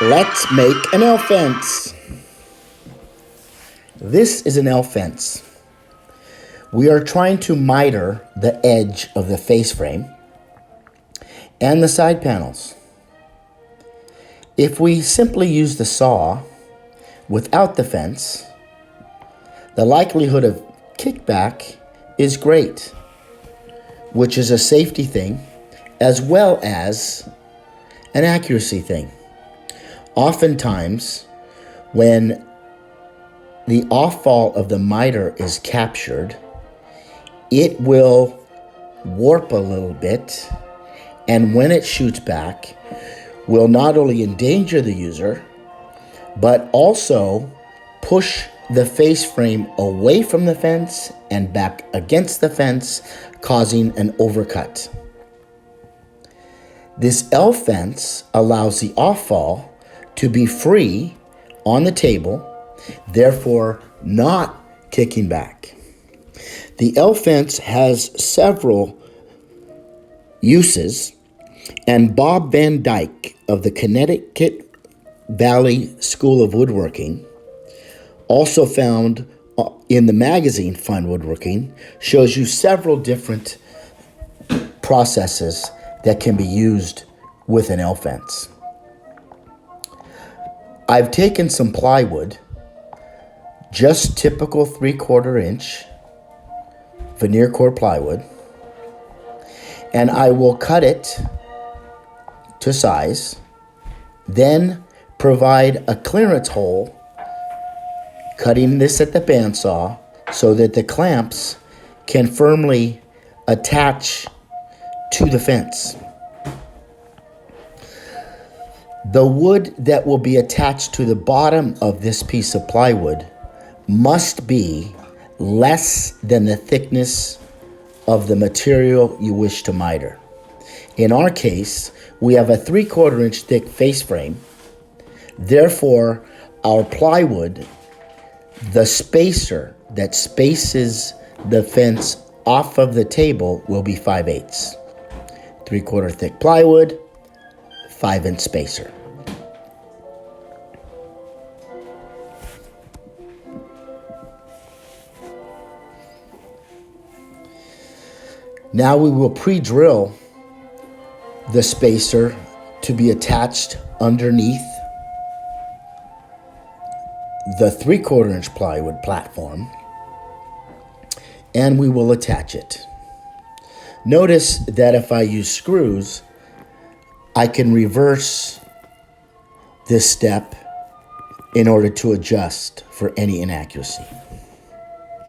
Let's make an L fence. This is an L fence. We are trying to miter the edge of the face frame and the side panels. If we simply use the saw without the fence, the likelihood of kickback is great, which is a safety thing as well as an accuracy thing. Oftentimes, when the off-fall of the miter is captured, it will warp a little bit, and when it shoots back, will not only endanger the user, but also push the face frame away from the fence and back against the fence, causing an overcut. This L fence allows the off-fall to be free on the table, therefore not kicking back. The L fence has several uses, and Bob Van Dyke of the Connecticut Valley School of Woodworking, also found in the magazine Fun Woodworking, shows you several different processes that can be used with an L fence. I've taken some plywood, just typical 3/4 inch veneer core plywood, and I will cut it to size, then provide a clearance hole, cutting this at the bandsaw so that the clamps can firmly attach to the fence. The wood that will be attached to the bottom of this piece of plywood must be less than the thickness of the material you wish to miter. In our case, we have a 3/4 inch thick face frame. Therefore, our plywood, the spacer that spaces the fence off of the table, will be 5/8. 3/4 thick plywood, 5-inch spacer. Now we will pre-drill the spacer to be attached underneath the 3/4 inch plywood platform, and we will attach it. Notice that if I use screws, I can reverse this step in order to adjust for any inaccuracy.